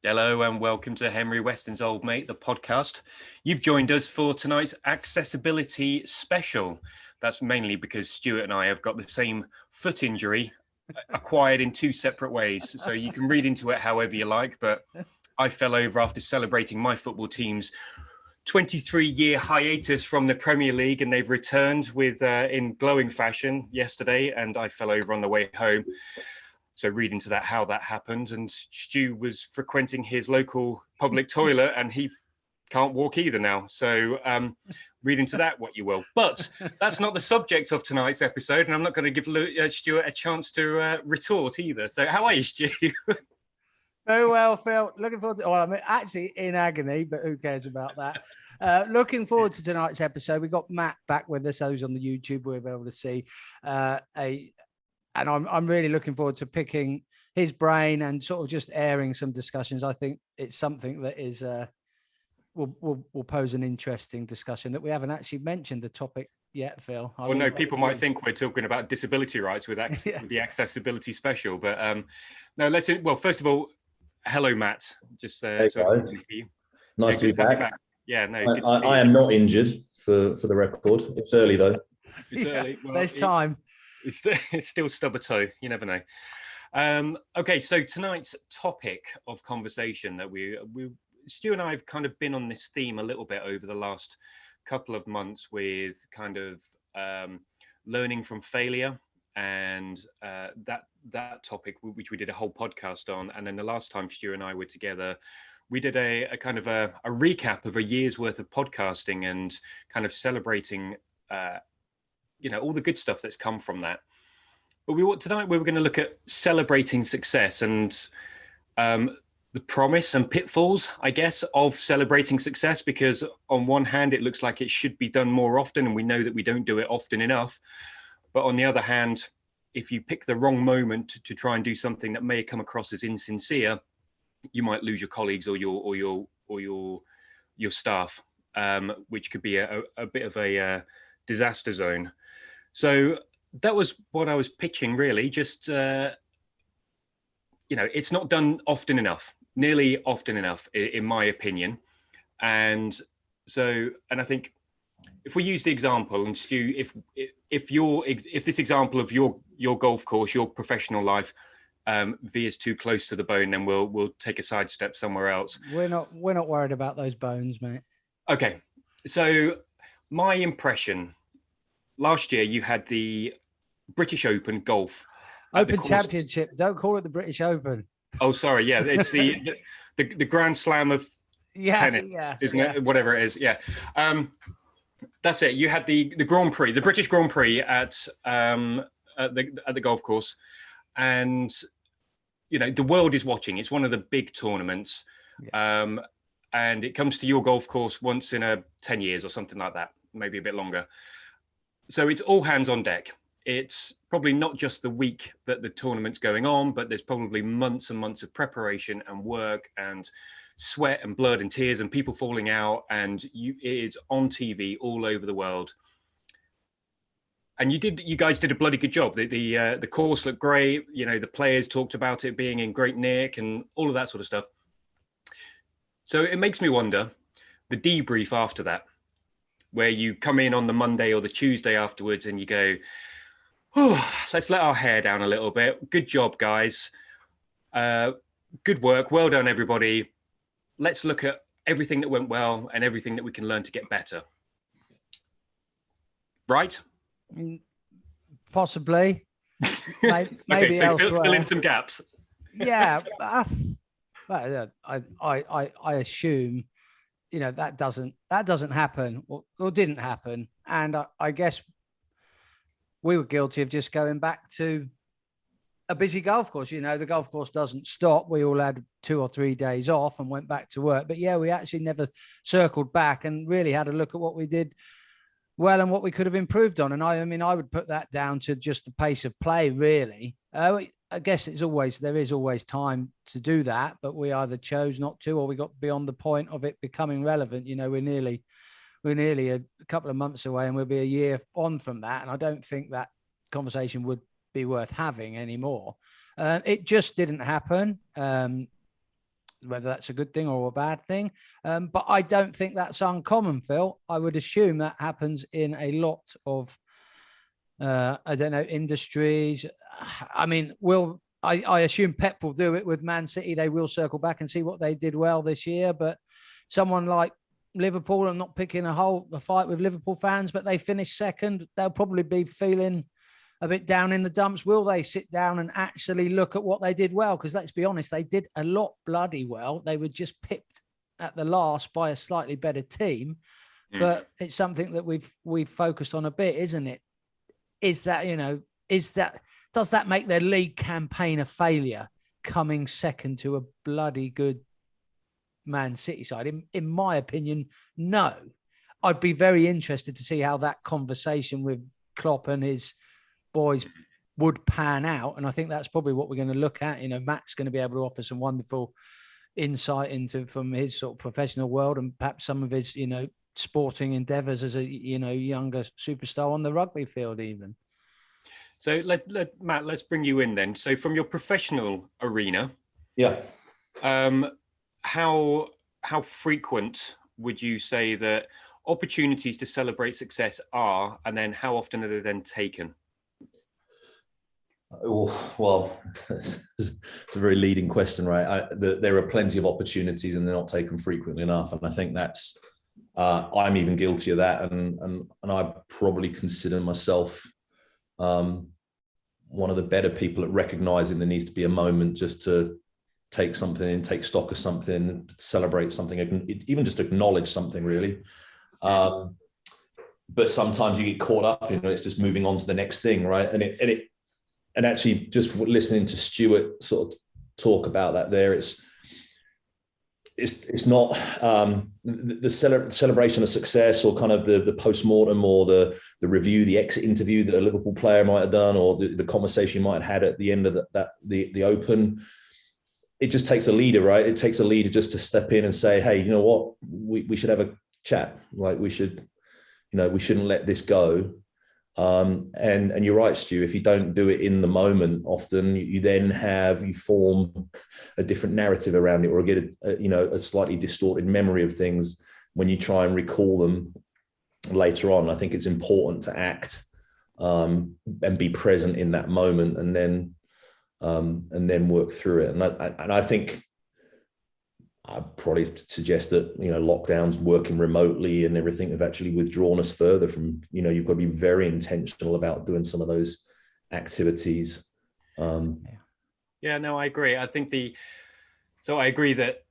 Hello and welcome to Henry Weston's Old Mate, the podcast. You've joined us for tonight's accessibility special. That's mainly because Stuart and I have got the same foot injury acquired in two separate ways. So you can read into it however you like, but I fell over after celebrating my football team's 23-year hiatus from the Premier League, and they've returned with in glowing fashion yesterday, and I fell over on the way home. So read into that how that happened. And Stu was frequenting his local public toilet and he can't walk either now. So read into that what you will. But that's not the subject of tonight's episode. And I'm not going to give Stuart a chance to retort either. So how are you, Stu? Very well, Phil. Looking forward to, well, I'm actually in agony, but who cares about that? Looking forward to tonight's episode. We got Matt back with us. Those on the YouTube we'll be able to see and I'm really looking forward to picking his brain and sort of just airing some discussions. I think it's something that is will pose an interesting discussion that we haven't actually mentioned the topic yet, Phil. Well, no, people might think we're talking about disability rights with the accessibility special, but no, well, first of all, hello, Matt. Just hey, so nice to be back. Yeah, no, I am not injured for the record. It's early though. It's early. Well, there's time. It's still stub a toe. You never know. Okay, so tonight's topic of conversation that Stu and I have kind of been on this theme a little bit over the last couple of months with kind of learning from failure and that topic, which we did a whole podcast on. And then the last time Stu and I were together, we did a kind of a recap of a year's worth of podcasting and kind of celebrating all the good stuff that's come from that. But tonight we were going to look at celebrating success and the promise and pitfalls, I guess, of celebrating success, because on one hand, it looks like it should be done more often, and we know that we don't do it often enough. But on the other hand, if you pick the wrong moment to try and do something that may come across as insincere, you might lose your colleagues or your staff, which could be a bit of a disaster zone. So that was what I was pitching, really. Just, it's not done often enough, nearly often enough, in my opinion. And I think if we use the example, and Stu, if this example of your golf course, your professional life, veers too close to the bone, then we'll take a sidestep somewhere else. We're not worried about those bones, mate. Okay, so my impression. Last year, you had the British Open golf. Open Championship. Don't call it the British Open. Oh, sorry. Yeah, it's the Grand Slam of tennis, isn't it? Whatever it is. Yeah. That's it. You had the Grand Prix, the British Grand Prix at the golf course, and the world is watching. It's one of the big tournaments, and it comes to your golf course once in 10 years or something like that, maybe a bit longer. So it's all hands on deck. It's probably not just the week that the tournament's going on, but there's probably months and months of preparation and work and sweat and blood and tears and people falling out. And it is on TV all over the world. And you guys did a bloody good job. The course looked great. The players talked about it being in great nick and all of that sort of stuff. So it makes me wonder, the debrief after that, where you come in on the Monday or the Tuesday afterwards and you go, oh, let's let our hair down a little bit. Good job, guys. Good work. Well done, everybody. Let's look at everything that went well and everything that we can learn to get better. Right? Possibly. Maybe okay, so elsewhere. fill in some gaps. Yeah. I assume that doesn't happen or didn't happen, and I guess we were guilty of just going back to a busy golf course. The golf course doesn't stop. We all had 2 or 3 days off and went back to work, but we actually never circled back and really had a look at what we did well and what we could have improved on. And I would put that down to just the pace of play, really. I guess there is always time to do that, but we either chose not to, or we got beyond the point of it becoming relevant. We're nearly a couple of months away, and we'll be a year on from that. And I don't think that conversation would be worth having anymore. It just didn't happen. whether that's a good thing or a bad thing. But I don't think that's uncommon, Phil. I would assume that happens in a lot of, I don't know, industries. I mean, I assume Pep will do it with Man City. They will circle back and see what they did well this year. But someone like Liverpool, I'm not picking a fight with Liverpool fans, but they finished second. They'll probably be feeling a bit down in the dumps. Will they sit down and actually look at what they did well? Because let's be honest, they did a lot bloody well. They were just pipped at the last by a slightly better team. But it's something that we've focused on a bit, isn't it? Does that make their league campaign a failure, coming second to a bloody good Man City side? In my opinion, no. I'd be very interested to see how that conversation with Klopp and his boys would pan out. And I think that's probably what we're going to look at. Matt's going to be able to offer some wonderful insight from his sort of professional world and perhaps some of his, sporting endeavors as a, younger superstar on the rugby field even. So Matt, let's bring you in then. So from your professional arena, how frequent would you say that opportunities to celebrate success are, and then how often are they then taken? Oh, well, it's a very leading question, right? There are plenty of opportunities and they're not taken frequently enough. And I think that's, I'm even guilty of that. And I probably consider myself one of the better people at recognizing there needs to be a moment just to take something in, take stock of something, celebrate something, even just acknowledge something really. But sometimes you get caught up, it's just moving on to the next thing, right? And actually just listening to Stuart sort of talk about that there, it's not the celebration of success or kind of the post-mortem or the review, the exit interview that a Liverpool player might have done, or the conversation you might have had at the end of the Open. It just takes a leader, right? It takes a leader just to step in and say, hey, you know what, we should have a chat. Like we shouldn't let this go. And you're right, Stu, if you don't do it in the moment, often you form a different narrative around it, or get a slightly distorted memory of things when you try and recall them later on. I think it's important to act and be present in that moment, and then work through it. And I think I'd probably suggest that, lockdowns, working remotely and everything have actually withdrawn us further from, you've got to be very intentional about doing some of those activities. Yeah, no, I agree. I agree that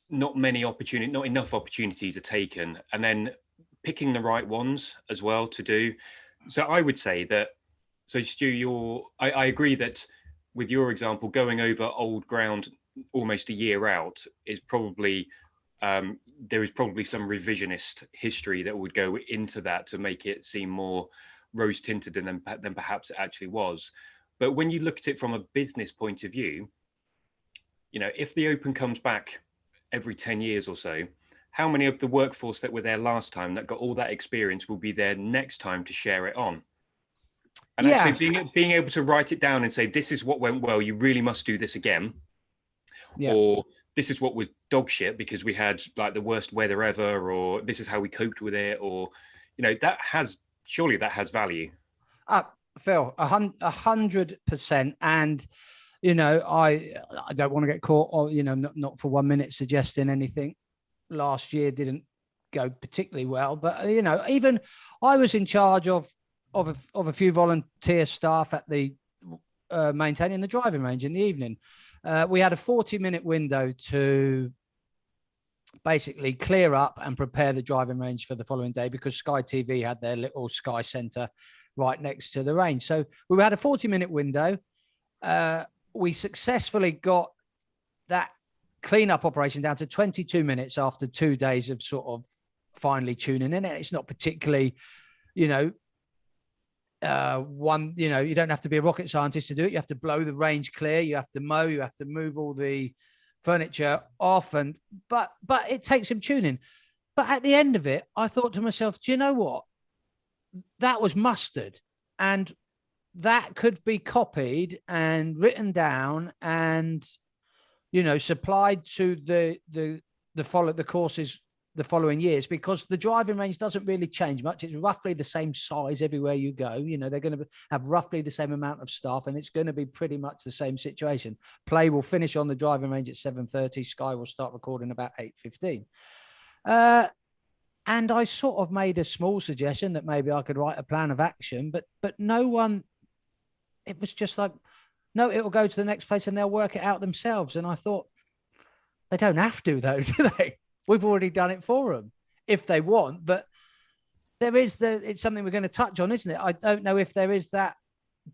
not enough opportunities are taken, and then picking the right ones as well to do. So I would say that, so Stu, I agree that with your example, going over old ground almost a year out is probably there is probably some revisionist history that would go into that to make it seem more rose tinted than perhaps it actually was. But when you look at it from a business point of view, if the Open comes back every 10 years or so, how many of the workforce that were there last time that got all that experience will be there next time to share it on? And actually being able to write it down and say, this is what went well, you really must do this again. Yeah. Or this is what was dog shit because we had like the worst weather ever, or this is how we coped with it, or that has value. Phil, 100%. And I don't want to get caught, or not for 1 minute suggesting anything last year didn't go particularly well, but even I was in charge of a few volunteer staff at the maintaining the driving range in the evening. We had a 40-minute window to basically clear up and prepare the driving range for the following day, because Sky TV had their little Sky Centre right next to the range. So we had a 40-minute window. We successfully got that cleanup operation down to 22 minutes after 2 days of sort of finely tuning in it. It's not particularly, you don't have to be a rocket scientist to do it. You have to blow the range clear. You have to mow. You have to move all the furniture off, but it takes some tuning. But at the end of it, I thought to myself, do you know what? That was mustard, and that could be copied and written down and supplied to the courses the following years, because the driving range doesn't really change much. It's roughly the same size everywhere you go. They're going to have roughly the same amount of staff, and it's going to be pretty much the same situation. Play will finish on the driving range at 7:30. Sky will start recording about 8:15. And I sort of made a small suggestion that maybe I could write a plan of action, but no one, it was just like, no, it'll go to the next place and they'll work it out themselves. And I thought, they don't have to though, do they? We've already done it for them if they want, but it's something we're going to touch on, isn't it? I don't know if there is that.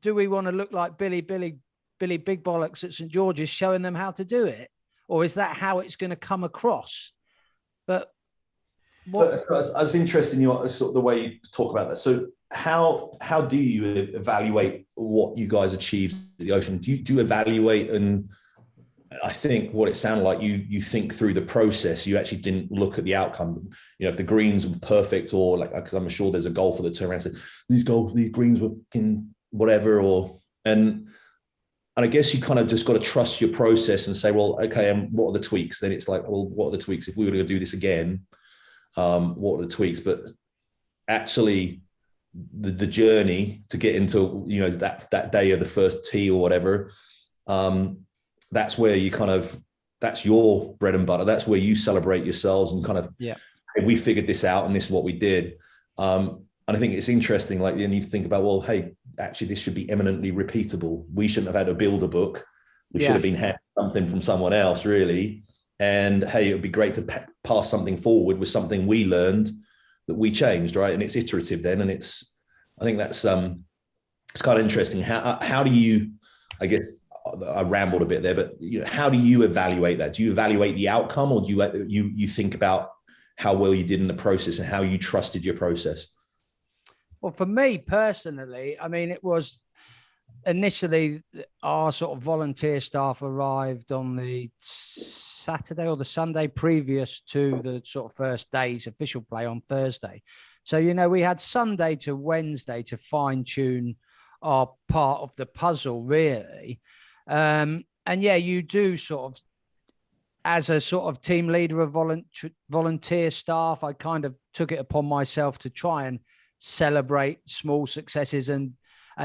Do we want to look like Billy Big Bollocks at St. George's showing them how to do it? Or is that how it's going to come across? But I was interested in sort of the way you talk about that. So how do you evaluate what you guys achieved at the Ocean? Do you evaluate, and I think what it sounded like, you think through the process. You actually didn't look at the outcome. If the greens were perfect, or because I'm sure there's a golfer that turned around and said these greens were in whatever, and I guess you kind of just got to trust your process and say, well, okay, and what are the tweaks? Then it's like, well, what are the tweaks? If we were to do this again, what are the tweaks? But actually, the journey to get into that day of the first tee or whatever, that's where you that's your bread and butter. That's where you celebrate yourselves and kind of, hey, we figured this out and this is what we did. And I think it's interesting, then you think about, well, hey, actually this should be eminently repeatable. We shouldn't have had to build a book. We should have been had something from someone else, really. And hey, it would be great to pass something forward with something we learned that we changed, right? And it's iterative then. And I think that's it's kind of interesting. How do you, I guess I rambled a bit there, but how do you evaluate that? Do you evaluate the outcome, or do you think about how well you did in the process and how you trusted your process? Well, for me personally, I mean, it was initially our sort of volunteer staff arrived on the Saturday or the Sunday previous to the sort of first day's official play on Thursday. So, we had Sunday to Wednesday to fine tune our part of the puzzle, really. And you do sort of, as a sort of team leader of volunteer staff, I kind of took it upon myself to try and celebrate small successes and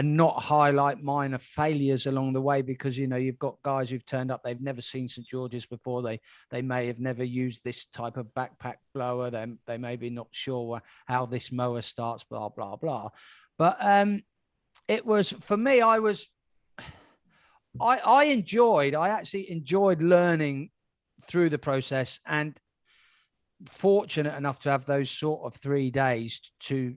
not highlight minor failures along the way, because you've got guys who've turned up, they've never seen St. George's before, they may have never used this type of backpack blower, they may be not sure how this mower starts, blah blah blah. But it was, for me, I actually enjoyed learning through the process, and fortunate enough to have those sort of 3 days to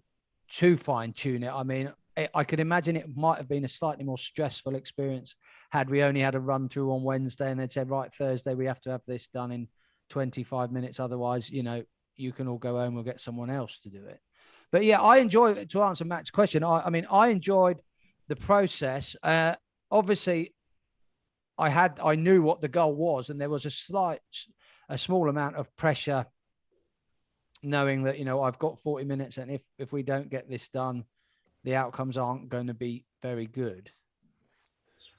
fine tune it. I mean, I could imagine it might have been a slightly more stressful experience had we only had a run through on Wednesday and they'd said, right, Thursday, we have to have this done in 25 minutes. Otherwise, you can all go home, we'll get someone else to do it. But yeah, I enjoyed, to answer Matt's question, I enjoyed the process. Obviously, I knew what the goal was, and there was a small amount of pressure knowing that, I've got 40 minutes, and if we don't get this done, the outcomes aren't going to be very good.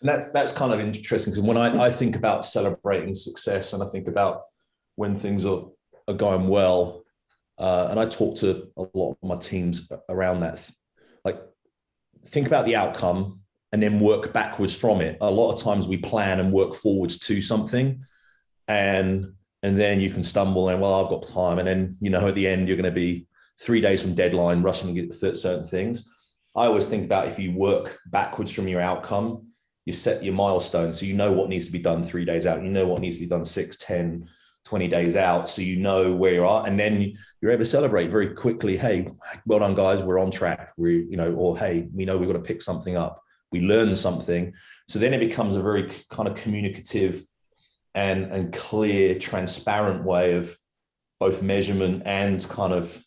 And that's kind of interesting, because when I think about celebrating success, and I think about when things are going well, and I talk to a lot of my teams around that, think about the outcome and then work backwards from it. A lot of times we plan and work forwards to something, and then you can stumble and, well, I've got time. And then, at the end, you're going to be 3 days from deadline, rushing to get certain things. I always think about, if you work backwards from your outcome, you set your milestone. So you know what needs to be done 3 days out. You know what needs to be done 6, 10, 20 days out. So you know where you are. And then you're able to celebrate very quickly. Hey, well done, guys. We're on track. Or hey, we know we've got to pick something up. We learned something. So then it becomes a very kind of communicative and clear, transparent way of both measurement and kind of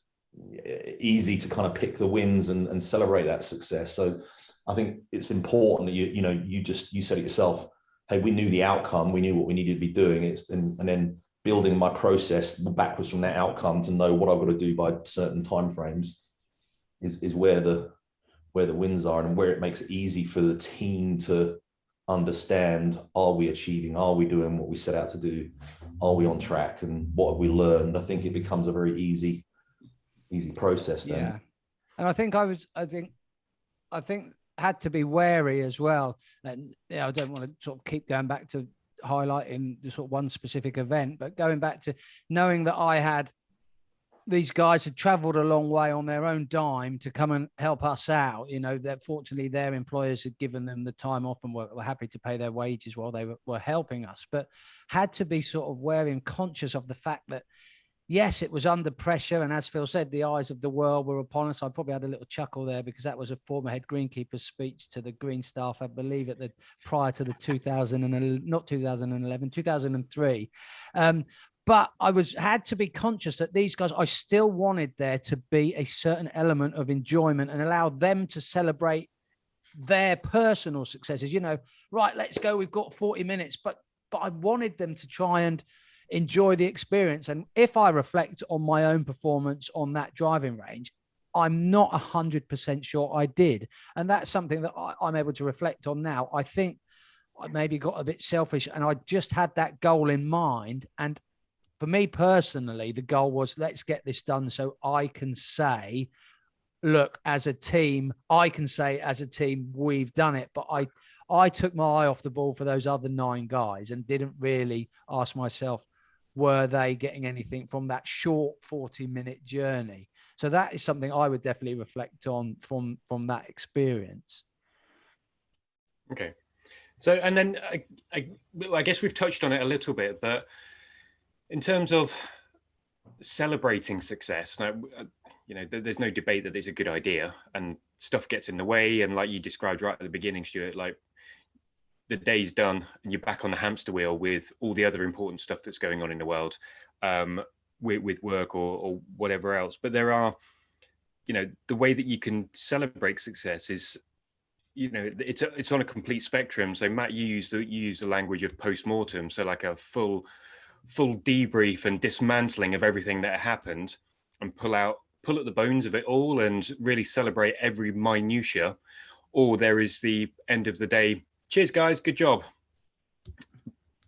easy to kind of pick the wins and celebrate that success. So I think it's important that you said it yourself. Hey, we knew the outcome. We knew what we needed to be doing. And then building my process backwards from that outcome to know what I've got to do by certain timeframes is where the wins are, and where it makes it easy for the team to understand, are we achieving, are we doing what we set out to do, are we on track, and what have we learned, I think it becomes a very easy process then. Yeah. And I think I think had to be wary as well. And I don't want to sort of keep going back to highlighting the sort of one specific event, but going back to knowing that I had these guys had traveled a long way on their own dime to come and help us out. That fortunately their employers had given them the time off and were happy to pay their wages while they were helping us, but had to be sort of wary and conscious of the fact that, yes, it was under pressure. And as Phil said, the eyes of the world were upon us. I probably had a little chuckle there because that was a former head greenkeeper's speech to the green staff, I believe, prior to the 2003. But I had to be conscious that these guys, I still wanted there to be a certain element of enjoyment and allow them to celebrate their personal successes. Right, let's go. We've got 40 minutes, but I wanted them to try and enjoy the experience. And if I reflect on my own performance on that driving range, I'm not 100% sure I did. And that's something that I'm able to reflect on now. I think I maybe got a bit selfish and I just had that goal in mind. And for me personally, the goal was, let's get this done so I can say, look, as a team, we've done it. But I took my eye off the ball for those other 9 guys and didn't really ask myself, were they getting anything from that short 40-minute journey? So that is something I would definitely reflect on from that experience. Okay. So, and then I guess we've touched on it a little bit, but in terms of celebrating success, now, there's no debate that it's a good idea and stuff gets in the way. And like you described right at the beginning, Stuart, like the day's done and you're back on the hamster wheel with all the other important stuff that's going on in the world, with work or whatever else. But there are, the way that you can celebrate success is, it's on a complete spectrum. So Matt, you use the language of post-mortem. So like a full debrief and dismantling of everything that happened and pull at the bones of it all and really celebrate every minutia. Or there is the end of the day, cheers guys, good job.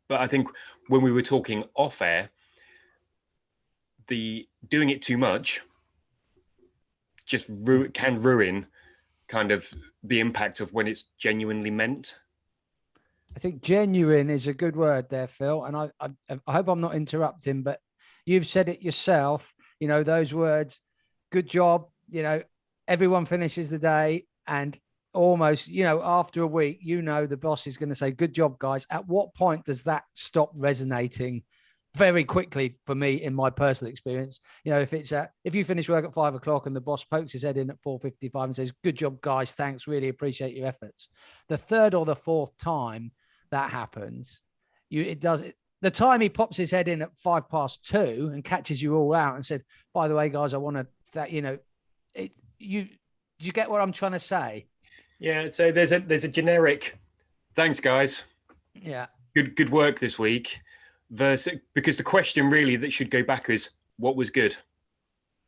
But I think when we were talking off air, the doing it too much just can ruin kind of the impact of when it's genuinely meant. I think genuine is a good word there, Phil. And I hope I'm not interrupting, but you've said it yourself, those words, good job, everyone finishes the day and almost, after a week, the boss is going to say, good job, guys. At what point does that stop resonating? Very quickly for me, in my personal experience, if you finish work at 5 o'clock and the boss pokes his head in at 4:55 and says, good job, guys, thanks, really appreciate your efforts. The third or the fourth time that happens, the time he pops his head in at 2:05 and catches you all out and said, by the way, guys, I want to, you get what I'm trying to say? Yeah. So there's a generic, thanks guys. Yeah. Good work this week. Because the question really that should go back is, what was good?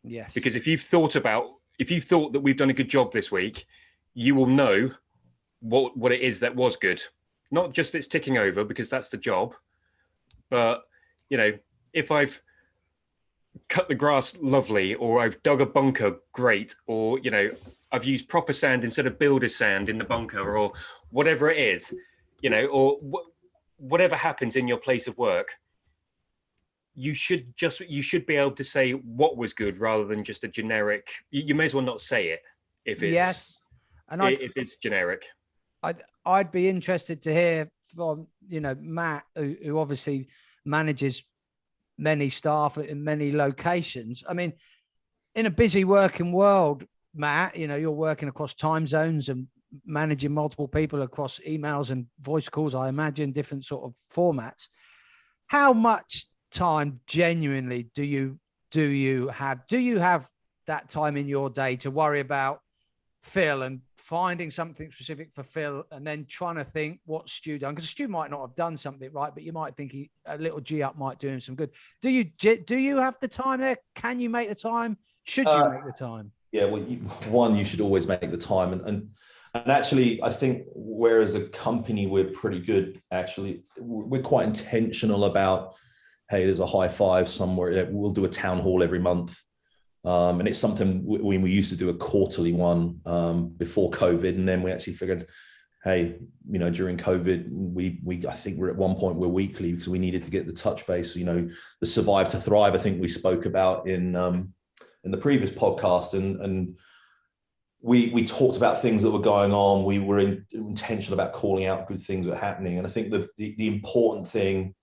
Yes. Because if you've thought that we've done a good job this week, you will know what it is that was good. Not just it's ticking over, because that's the job, but if I've cut the grass lovely, or I've dug a bunker great, or I've used proper sand instead of builder's sand in the bunker, or whatever it is, or whatever happens in your place of work, you should be able to say what was good rather than just a generic. You may as well not say it if it's if it's generic. I'd be interested to hear from Matt, who obviously manages many staff in many locations. I mean, in a busy working world, Matt, you're working across time zones and managing multiple people across emails and voice calls, I imagine different sort of formats. How much time genuinely do you have that time in your day to worry about Phil and finding something specific for Phil and then trying to think what Stu done? Because Stu might not have done something right, but you might think a little G up might do him some good. Do you have the time there? Can you make the time? Should you make the time? Yeah, well, you should always make the time. And And actually, I think whereas a company, we're pretty good, actually, we're quite intentional about, hey, there's a high five somewhere. We'll do a town hall every month. And it's something we used to do a quarterly one before COVID. And then we actually figured, hey, during COVID, we I think we're at one point we're weekly because we needed to get the touch base, the survive to thrive, I think we spoke about in the previous podcast. And we talked about things that were going on. We were intentional about calling out good things that are happening. And I think the important thing,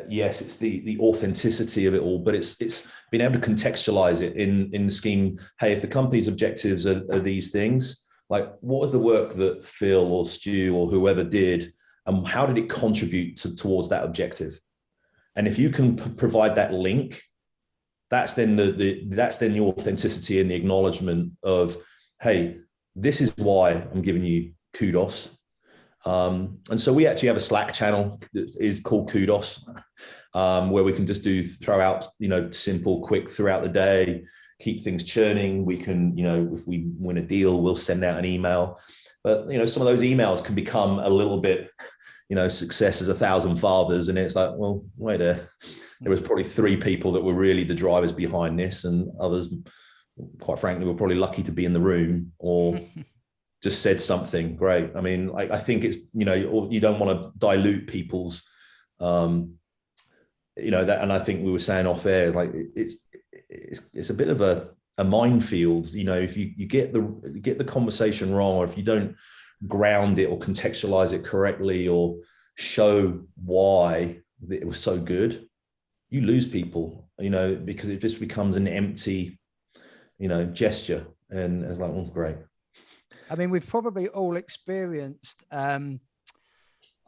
yes, it's the authenticity of it all, but it's being able to contextualize it in the scheme. Hey, if the company's objectives are these things, like what was the work that Phil or Stu or whoever did, and how did it contribute towards that objective? And if you can provide that link, that's then the authenticity and the acknowledgement of, hey, this is why I'm giving you kudos. And so we actually have a Slack channel that is called Kudos, where we can just throw out, simple, quick throughout the day, keep things churning. We can, if we win a deal, we'll send out an email. But, some of those emails can become a little bit, success is 1,000 fathers. And it's like, well, wait there was probably 3 people that were really the drivers behind this. And others, quite frankly, were probably lucky to be in the room or just said something great. I mean, I think it's, you don't want to dilute people's, that, and I think we were saying off air, like it's a bit of a minefield, if you get the conversation wrong, or if you don't ground it or contextualize it correctly or show why it was so good, you lose people, because it just becomes an empty, gesture. And it's like, oh, great. I mean, we've probably all experienced, I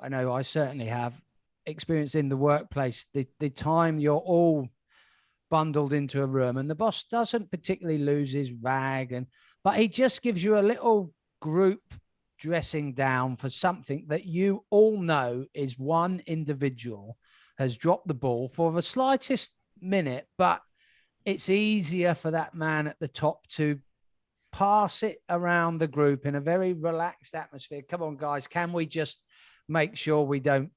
know I certainly have experienced in the workplace, the time you're all bundled into a room and the boss doesn't particularly lose his rag, but he just gives you a little group dressing down for something that you all know is one individual has dropped the ball for the slightest minute, but it's easier for that man at the top to pass it around the group in a very relaxed atmosphere. Come on, guys, can we just make sure we don't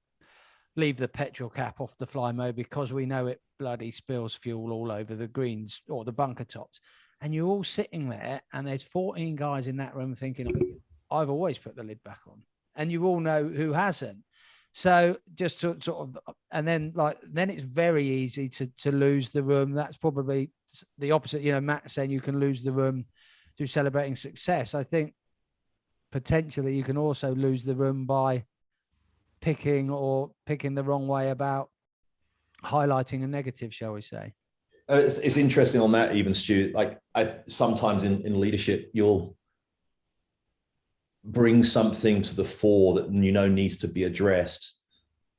leave the petrol cap off the fly mode because we know it bloody spills fuel all over the greens or the bunker tops? And you're all sitting there and there's 14 guys in that room thinking, I've always put the lid back on. And you all know who hasn't. So just to sort of, and then it's very easy to lose the room. That's probably the opposite. Matt saying you can lose the room through celebrating success. I think potentially you can also lose the room by picking the wrong way about highlighting a negative, shall we say. It's interesting on that even, Stu. Like I sometimes in leadership, you'll bring something to the fore that needs to be addressed.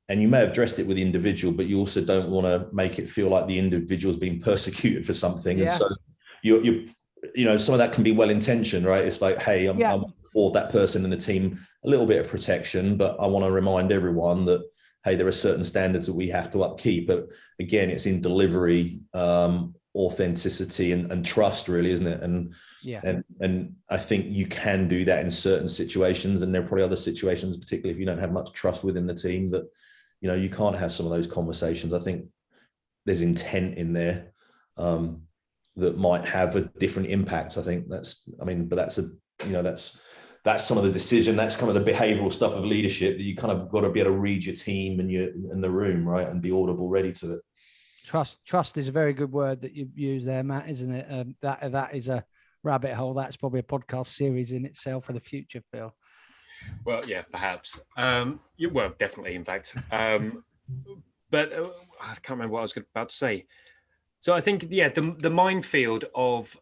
And you may have addressed it with the individual, but you also don't want to make it feel like the individual's being persecuted for something. Yeah. And so you some of that can be well-intentioned, right? It's like, hey, I'm for that person and the team a little bit of protection, but I want to remind everyone that, hey, there are certain standards that we have to upkeep. But again, it's in delivery, authenticity and trust, really, isn't it? And I think you can do that in certain situations, and there are probably other situations, particularly if you don't have much trust within the team, that you can't have some of those conversations. I think there's intent in there that might have a different impact. I think but that's some of the decision. That's kind of the behavioral stuff of leadership that you kind of got to be able to read your team and you're in the room, right, and be audible, ready to it. Trust is a very good word that you use there, Matt, isn't it? That is a rabbit hole. That's probably a podcast series in itself for the future, Phil. Well, yeah, perhaps. Well, definitely, in fact. But I can't remember what I was about to say. So I think, the minefield of,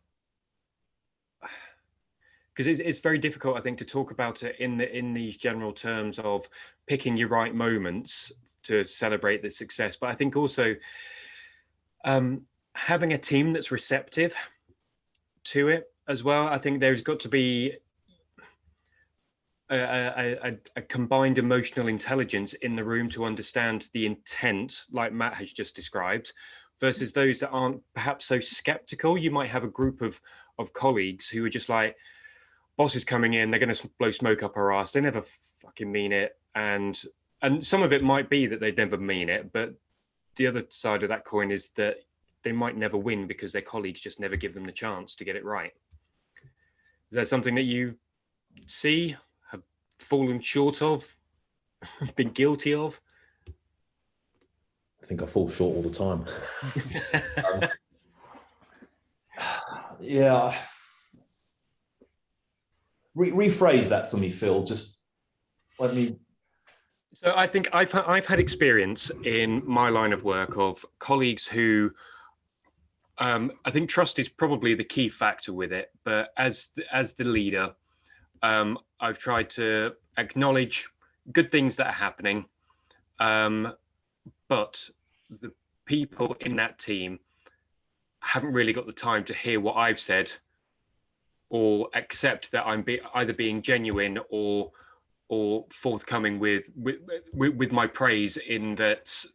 because it's very difficult, I think, to talk about it in these general terms of picking your right moments to celebrate the success. But I think also having a team that's receptive to it as well. I think there's got to be a combined emotional intelligence in the room to understand the intent, like Matt has just described, versus those that aren't perhaps so skeptical. You might have a group of colleagues who are just like, boss is coming in, they're going to blow smoke up our ass. They never fucking mean it. And some of it might be that they never mean it, but the other side of that coin is that they might never win because their colleagues just never give them the chance to get it right. Is that something that you see, have fallen short of, been guilty of? I think I fall short all the time. Yeah. Rephrase that for me, Phil. Just let me. So I think I've had experience in my line of work of colleagues who, I think trust is probably the key factor with it. But as the leader, I've tried to acknowledge good things that are happening, but the people in that team haven't really got the time to hear what I've said or accept that I'm either being genuine or forthcoming with my praise, in that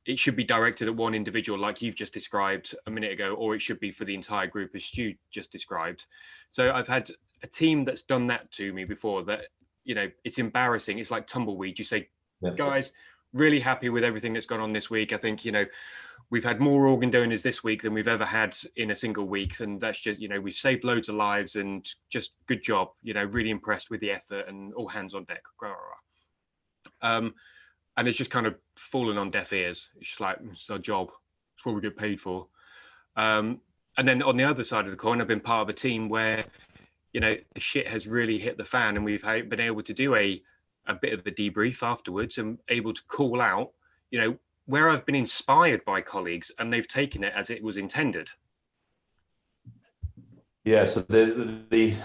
it should be directed at one individual like you've just described a minute ago, or it should be for the entire group as Stu just described. So I've had a team that's done that to me before, that, you know, it's embarrassing. It's like tumbleweed. You say, yeah, guys, really happy with everything that's gone on this week. I think, you know, we've had more organ donors this week than we've ever had in a single week. And that's just, you know, we've saved loads of lives and just good job, you know, really impressed with the effort and all hands on deck. And it's just kind of fallen on deaf ears. It's just like, it's our job. It's what we get paid for. And then on the other side of the coin, I've been part of a team where, you know, the shit has really hit the fan, and we've been able to do a bit of a debrief afterwards and able to call out, you know, where I've been inspired by colleagues and they've taken it as it was intended. Yeah, so the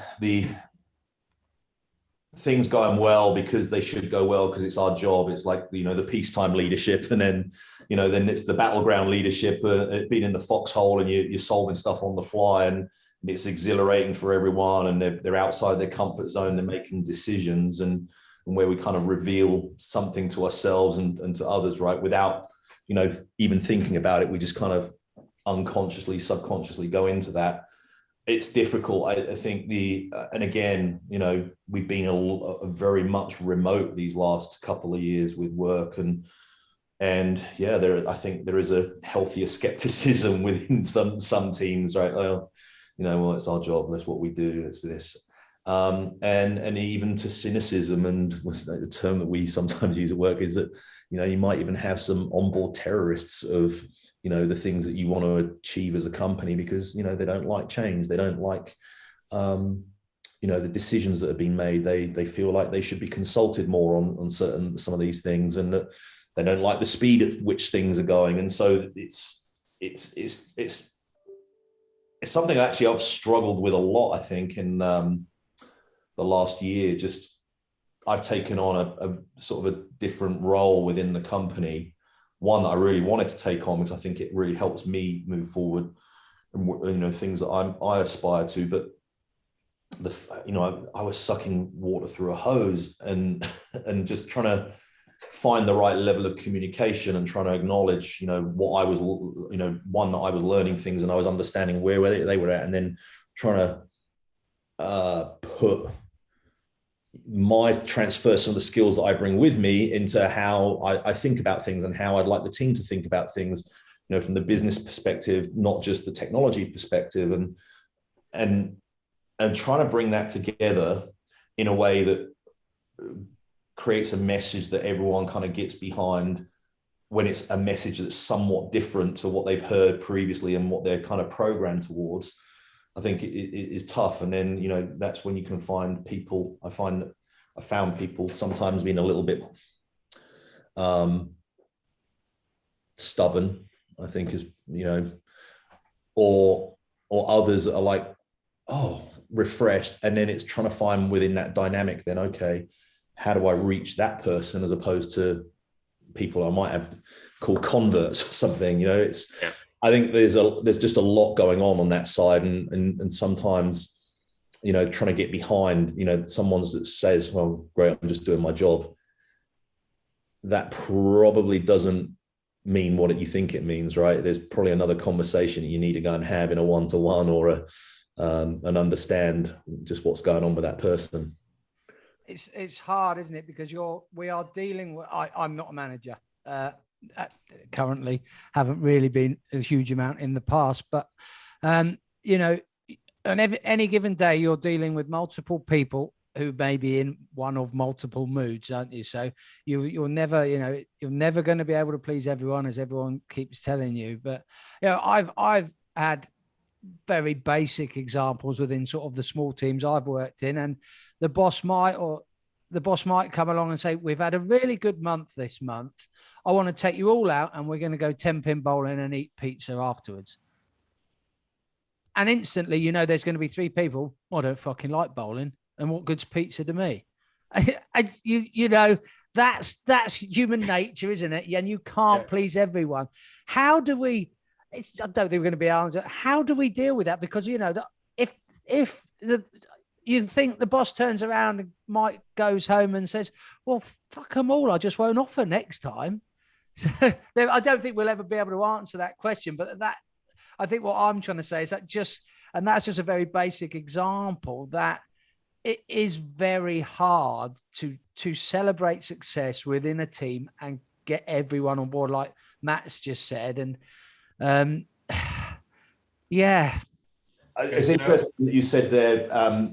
things going well because they should go well because it's our job. It's like, you know, the peacetime leadership, and then, you know, then it's the battleground leadership, being in the foxhole and you're solving stuff on the fly, and it's exhilarating for everyone, and they're outside their comfort zone, they're making decisions, and where we kind of reveal something to ourselves and to others, right, without, you know, even thinking about it. We just kind of unconsciously, subconsciously go into that. It's difficult. I think and again, you know, we've been a very much remote these last couple of years with work, and yeah, I think there is a healthier skepticism within some teams, right? Well, you know, well, it's our job, that's what we do, it's this. And even to cynicism, and what's the term that we sometimes use at work is that, you know, you might even have some onboard terrorists of, you know, the things that you want to achieve as a company, because, you know, they don't like change, they don't like, you know, the decisions that have been made. They feel like they should be consulted more on some of these things, and that they don't like the speed at which things are going. And so it's something actually I've struggled with a lot, I think, in the last year. Just I've taken on a sort of a different role within the company, one that I really wanted to take on because I think it really helps me move forward, and, you know, things that I aspire to. But you know, I was sucking water through a hose and just trying to find the right level of communication and trying to acknowledge, you know, what I was, you know, one, that I was learning things and I was understanding where they were at, and then trying to put transfer some of the skills that I bring with me into how I think about things and how I'd like the team to think about things, you know, from the business perspective, not just the technology perspective, and trying to bring that together in a way that creates a message that everyone kind of gets behind, when it's a message that's somewhat different to what they've heard previously and what they're kind of programmed towards. I think it is tough. And then, you know, that's when you can find people. I found people sometimes being a little bit stubborn, I think, is, you know, or others that are like, oh, refreshed. And then it's trying to find within that dynamic, then, okay, how do I reach that person, as opposed to people I might have called converts or something, you know? It's, yeah. I think there's just a lot going on that side, and sometimes, you know, trying to get behind, you know, someone that says, well, great, I'm just doing my job. That probably doesn't mean what you think it means, right? There's probably another conversation that you need to go and have in a one-to-one or and understand just what's going on with that person. It's hard, isn't it? Because we are dealing with. I'm not a manager currently. Haven't really been a huge amount in the past, but you know, on any given day, you're dealing with multiple people who may be in one of multiple moods, aren't you? So you're never, you know, you're never going to be able to please everyone, as everyone keeps telling you. But you know, I've had very basic examples within sort of the small teams I've worked in, and the boss might come along and say, we've had a really good month this month. I want to take you all out and we're going to go 10-pin bowling and eat pizza afterwards. And instantly, you know, there's going to be 3 people. I don't fucking like bowling. And what good's pizza to me? You know, that's human nature, isn't it? And you can't please everyone. How do we, I don't think we're going to be answered. How do we deal with that? Because, you know, if you think the boss turns around and Mike goes home and says, well, fuck them all, I just won't offer next time. So I don't think we'll ever be able to answer that question. But I think what I'm trying to say is that's just a very basic example that it is very hard to celebrate success within a team and get everyone on board, like Matt's just said. And yeah. It's interesting that you said there,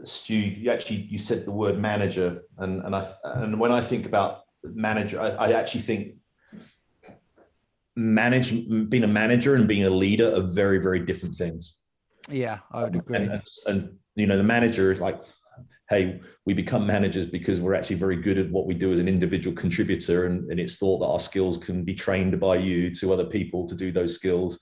Stu, you said the word manager, and when I think about manager, I actually think being a manager and being a leader are very, very different things. Yeah, I would agree. And you know, the manager is like, hey, we become managers because we're actually very good at what we do as an individual contributor, and it's thought that our skills can be trained by you to other people to do those skills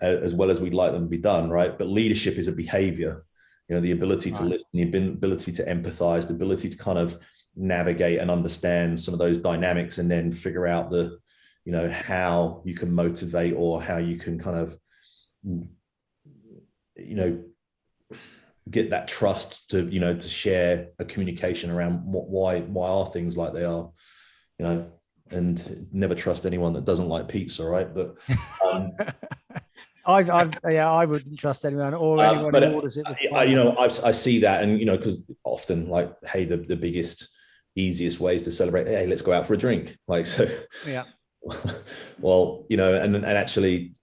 as well as we'd like them to be done, right? But leadership is a behavior, you know, the ability to listen, the ability to empathize, the ability to kind of navigate and understand some of those dynamics, and then figure out the, you know, how you can motivate or how you can kind of, you know, get that trust to, you know, to share a communication around why are things like they are, you know, and never trust anyone that doesn't like pizza, right? But I wouldn't trust anyone or anyone who orders it. You know, I see that, and you know, because often, like, hey, the biggest, easiest ways to celebrate, hey, let's go out for a drink, like, so. Yeah. Well, you know, and actually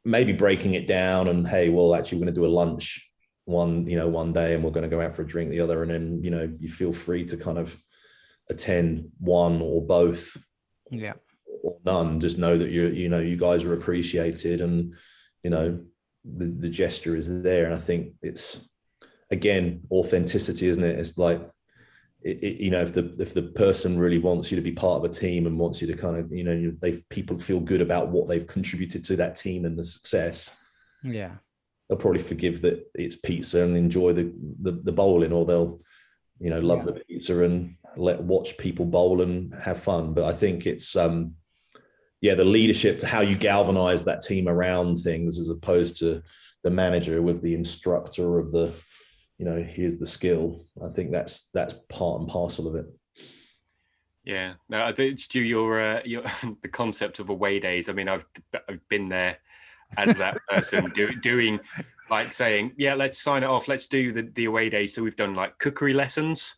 maybe breaking it down, and hey, well, actually, we're going to do a lunch one day, and we're going to go out for a drink the other, and then, you know, you feel free to kind of attend one or both, or none. Just know that you guys are appreciated, and you know, the gesture is there. And I think it's, again, authenticity, isn't it? It's like, you know, if the person really wants you to be part of a team and wants you to kind of, you know, people feel good about what they've contributed to that team and the success. Yeah. They'll probably forgive that it's pizza and enjoy the bowling, or they'll, you know, love the pizza and watch people bowl and have fun. But I think it's, the leadership, how you galvanize that team around things, as opposed to the manager with the instructor of the, you know, here's the skill. I think that's part and parcel of it. Yeah, no, I think, Stu, your the concept of away days. I mean, I've been there as that person doing, like, saying, yeah, let's sign it off. Let's do the away days. So we've done like cookery lessons,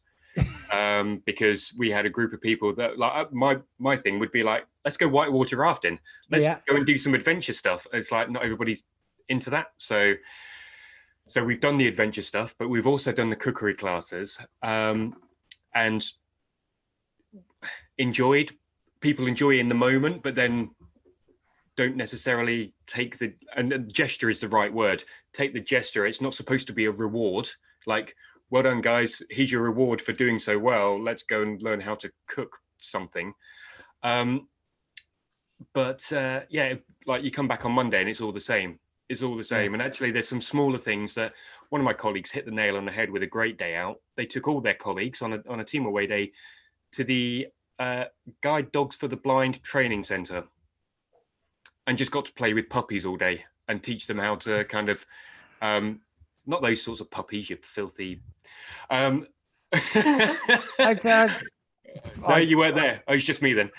because we had a group of people that, like, my thing would be like, let's go whitewater rafting. Let's go and do some adventure stuff. It's like, not everybody's into that. So we've done the adventure stuff, but we've also done the cookery classes, and people enjoy in the moment, but then don't necessarily take and gesture is the right word. Take the gesture. It's not supposed to be a reward. Like, well done, guys. Here's your reward for doing so well. Let's go and learn how to cook something. But like, you come back on Monday and it's all the same. It's all the same. And actually, there's some smaller things that one of my colleagues hit the nail on the head with a great day out. They took all their colleagues on a team away day to the Guide Dogs for the Blind training centre, and just got to play with puppies all day and teach them how to kind of, not those sorts of puppies, you filthy. No, you weren't there. Oh, it's just me then.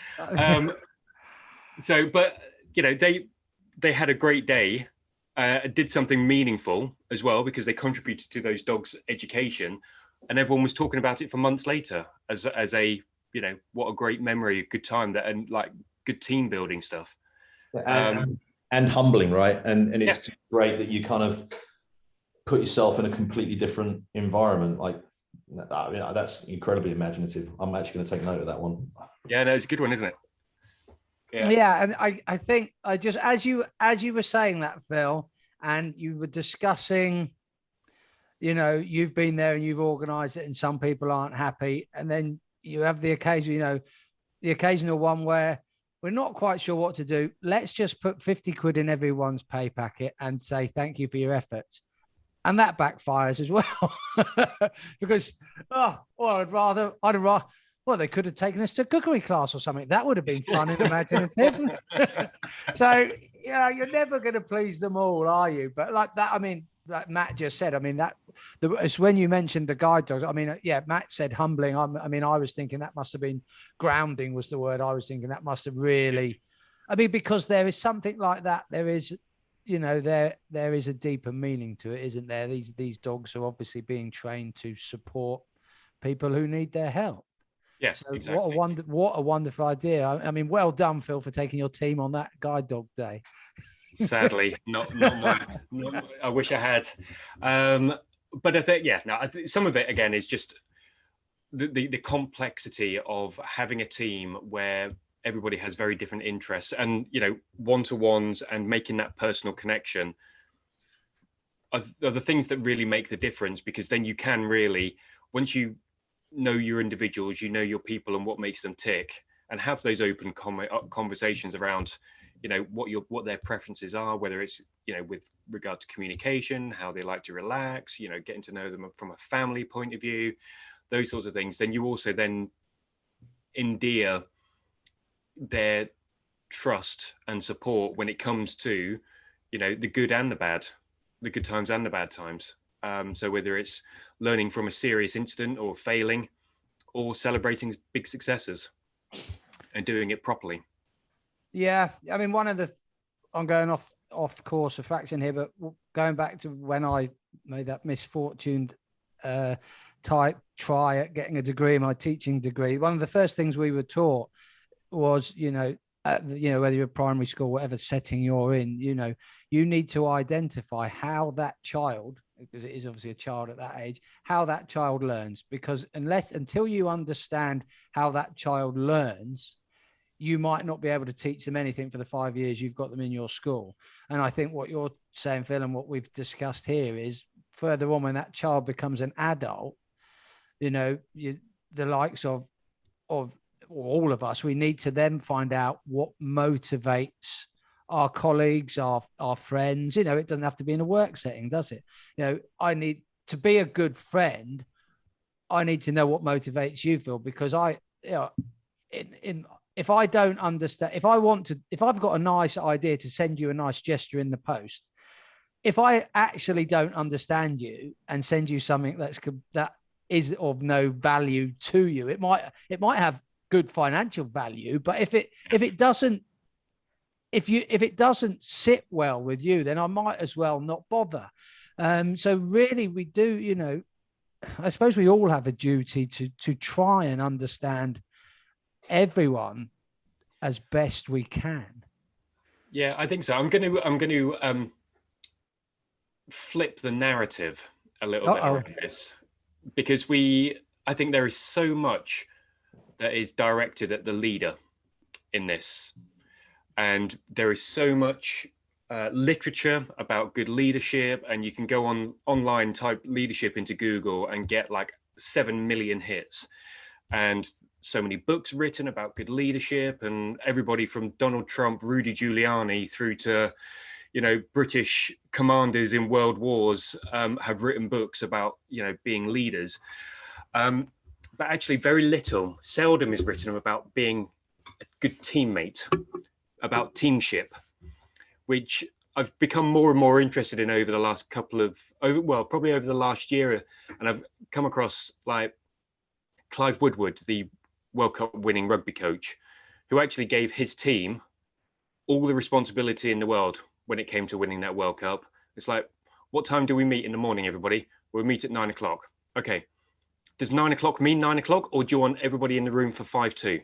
But you know, they had a great day. did something meaningful as well, because they contributed to those dogs' education, and everyone was talking about it for months later as a, you know, what a great memory, a good time, that, and like good team building stuff. And humbling, right? And it's just great that you kind of put yourself in a completely different environment. Like, I mean, that's incredibly imaginative. I'm actually going to take note of that one. Yeah, no, it's a good one, isn't it? Yeah, and I think I just, as you were saying that, Phil, and you were discussing, you know, you've been there and you've organized it and some people aren't happy, and then you have the occasion, you know, the occasional one where we're not quite sure what to do. Let's just put 50 quid in everyone's pay packet and say thank you for your efforts. And that backfires as well. Because, I'd rather, well, they could have taken us to cookery class or something. That would have been fun and imaginative. So, yeah, you're never going to please them all, are you? But like that, I mean, like Matt just said, I mean, it's when you mentioned the guide dogs. I mean, yeah, Matt said humbling. I mean, I was thinking that must have been grounding was the word I was thinking. That must have really, I mean, because there is something like that. There is, you know, there is a deeper meaning to it, isn't there? These dogs are obviously being trained to support people who need their help. Yeah, so exactly. What a wonderful idea. I mean, well done, Phil, for taking your team on that guide dog day. Sadly, not mine. I wish I had. But I think, I think some of it again is just the complexity of having a team where everybody has very different interests, and, you know, one-to-ones and making that personal connection are the things that really make the difference, because then you can really, once you know your individuals, you know your people and what makes them tick, and have those open conversations around, you know, what their preferences are, whether it's, you know, with regard to communication, how they like to relax, you know, getting to know them from a family point of view, those sorts of things. Then you also then endear their trust and support when it comes to, you know, the good and the bad, the good times and the bad times. So whether it's learning from a serious incident or failing, or celebrating big successes and doing it properly. Yeah, I mean, I'm going off course of fraction here, but going back to when I made that misfortuned type try at getting a degree, my teaching degree, one of the first things we were taught was, you know, whether you're primary school, whatever setting you're in, you know, you need to identify how that child, because it is obviously a child at that age, how that child learns. Because until you understand how that child learns, you might not be able to teach them anything for the 5 years you've got them in your school. And I think what you're saying, Phil, and what we've discussed here is further on, when that child becomes an adult, you know, the likes of all of us, we need to then find out what motivates our colleagues, our friends. You know, it doesn't have to be in a work setting, does it? You know, I need to be a good friend. I need to know what motivates you, Phil, because if I don't understand, if I've got a nice idea to send you a nice gesture in the post, if I actually don't understand you and send you something that is of no value to you, it might have good financial value, but if it doesn't sit well with you, then I might as well not bother. So really, we do, you know, I suppose we all have a duty to try and understand everyone as best we can. Yeah, I think so. I'm going to flip the narrative a little bit around this, because I think there is so much that is directed at the leader in this, and there is so much literature about good leadership, and you can go online, type leadership into Google and get like 7 million hits, and so many books written about good leadership, and everybody from Donald Trump, Rudy Giuliani, through to, you know, British commanders in world wars have written books about, you know, being leaders. But actually seldom is written about being a good teammate, about teamship, which I've become more and more interested in over the last probably over the last year. And I've come across like Clive Woodward, the World Cup winning rugby coach, who actually gave his team all the responsibility in the world when it came to winning that World Cup. It's like, what time do we meet in the morning, everybody? We'll meet at 9 o'clock. Okay. Does 9 o'clock mean 9 o'clock, or do you want everybody in the room for 5-2?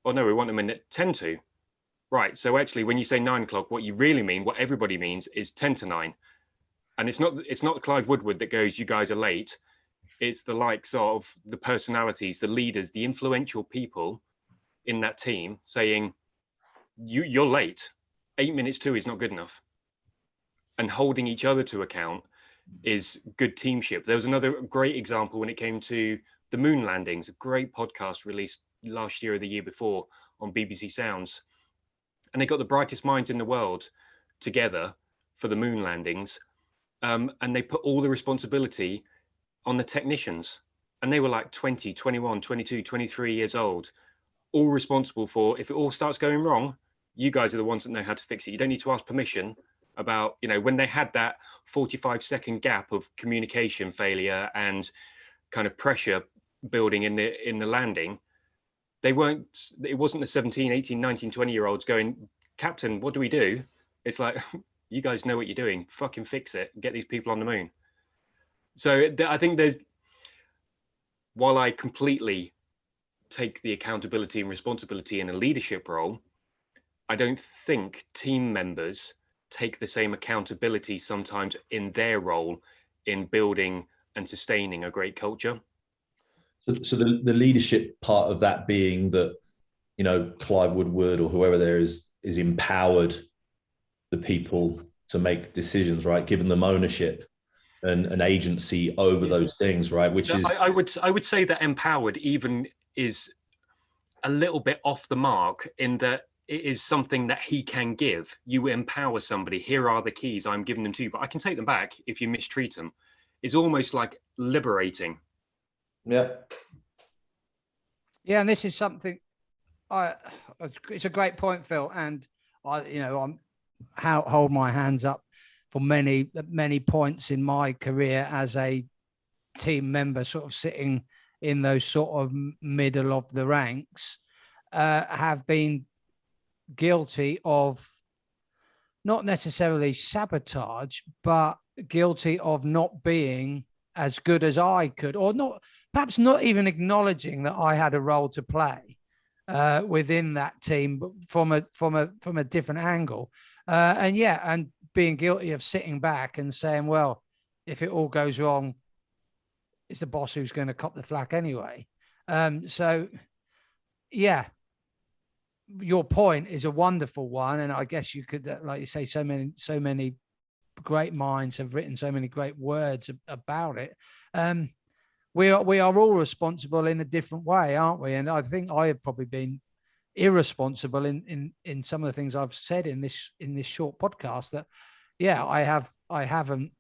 Oh no, we want them in at 10-2. Right. So actually, when you say 9 o'clock, what you really mean, what everybody means, is 10-9. And it's not Clive Woodward that goes, you guys are late. It's the likes of the personalities, the leaders, the influential people in that team saying, you're late. 8 minutes too is not good enough. And holding each other to account is good teamship. There was another great example when it came to the moon landings, a great podcast released last year or the year before on BBC Sounds. And they got the brightest minds in the world together for the moon landings. And they put all the responsibility on the technicians. And they were like 20, 21, 22, 23 years old, all responsible for, if it all starts going wrong, you guys are the ones that know how to fix it. You don't need to ask permission about, when they had that 45-second gap of communication failure and kind of pressure building in the landing. It wasn't the 17, 18, 19, 20-year-olds going, Captain, what do we do? It's like, you guys know what you're doing. Fucking fix it. Get these people on the moon. So I think that while I completely take the accountability and responsibility in a leadership role, I don't think team members take the same accountability sometimes in their role in building and sustaining a great culture. So the leadership part of that being that, Clive Woodward or whoever there is empowered the people to make decisions, right? Given them ownership and an agency over those things, right? I would say that empowered even is a little bit off the mark in that it is something that he can give. You empower somebody. Here are the keys. I'm giving them to you, but I can take them back if you mistreat them. It's almost like liberating. Yeah. Yeah, and this is something. It's a great point, Phil, and I'm hold my hands up for many points in my career as a team member, sort of sitting in those sort of middle of the ranks, have been guilty of not necessarily sabotage, but guilty of not being as good as I could, or perhaps not even acknowledging that I had a role to play within that team, but from a different angle, and being guilty of sitting back and saying, well, if it all goes wrong, it's the boss who's going to cop the flak anyway. So yeah, your point is a wonderful one, and I guess you could, like you say, so many great minds have written so many great words about it. We are all responsible in a different way, aren't we? And I think I have probably been irresponsible in some of the things I've said in this short podcast. That, yeah, I haven't.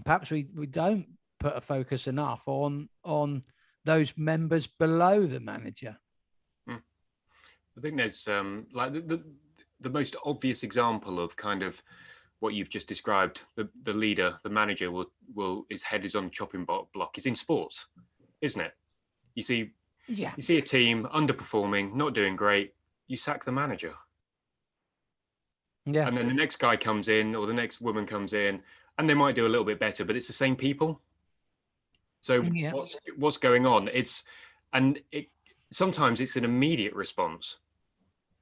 Perhaps we don't put a focus enough on those members below the manager. I think there's like the most obvious example of kind of what you've just described. The leader, the manager will his head is on the chopping block. Is in sports, isn't it? You see a team underperforming, not doing great, you sack the manager. Yeah. And then the next guy comes in, or the next woman comes in, and they might do a little bit better, but it's the same people. So what's going on? Sometimes it's an immediate response.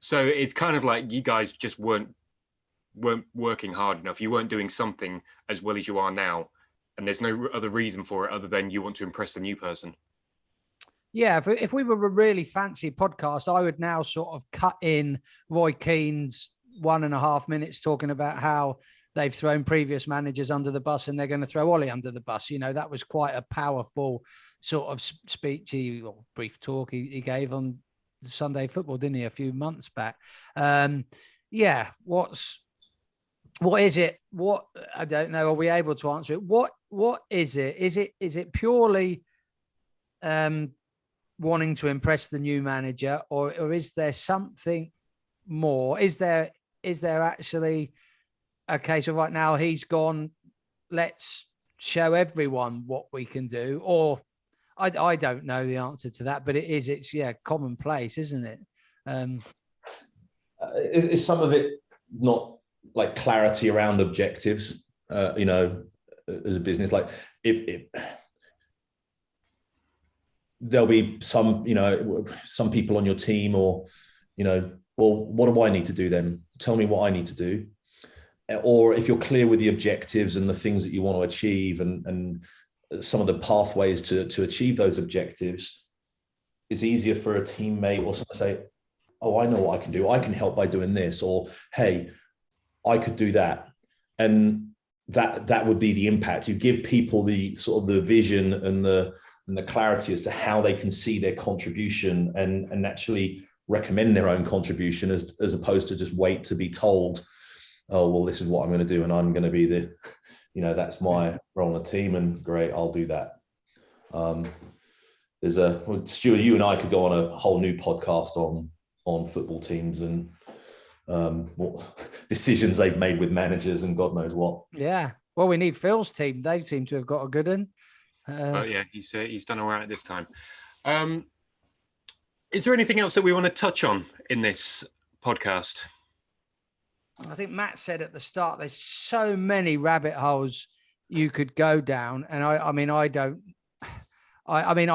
So it's kind of like you guys just weren't working hard enough. You weren't doing something as well as you are now. And there's no other reason for it other than you want to impress the new person. Yeah, if we were a really fancy podcast, I would now sort of cut in Roy Keane's 1.5 minutes talking about how they've thrown previous managers under the bus and they're going to throw Ollie under the bus. That was quite a powerful sort of speech or brief talk he gave on Sunday Football, didn't he, a few months back? What is it? What, I don't know. Are we able to answer it? What is it? Is it purely wanting to impress the new manager, or is there something more? Is there actually a case of right now he's gone, let's show everyone what we can do? Or I don't know the answer to that, but it's commonplace, isn't it? Is some of it not like clarity around objectives, you know, as a business. Like if there'll be some, you know, some people on your team, or, you know, well, what do I need to do then? Tell me what I need to do. Or if you're clear with the objectives and the things that you want to achieve, and some of the pathways to achieve those objectives, it's easier for a teammate or someone to say, oh, I know what I can do. I can help by doing this, or, hey, I could do that. And that would be the impact. You give people the sort of the vision and the clarity as to how they can see their contribution and actually recommend their own contribution, as opposed to just wait to be told, oh, well, this is what I'm going to do, and I'm going to be the, you know, that's my role on the team, and great, I'll do that. Well, Stuart, you and I could go on a whole new podcast on football teams and what decisions they've made with managers and God knows what. Yeah. Well, we need Phil's team. They seem to have got a good one. Oh yeah, he's done all right at this time. Is there anything else that we want to touch on in this podcast? I think Matt said at the start, there's so many rabbit holes you could go down. And I mean, I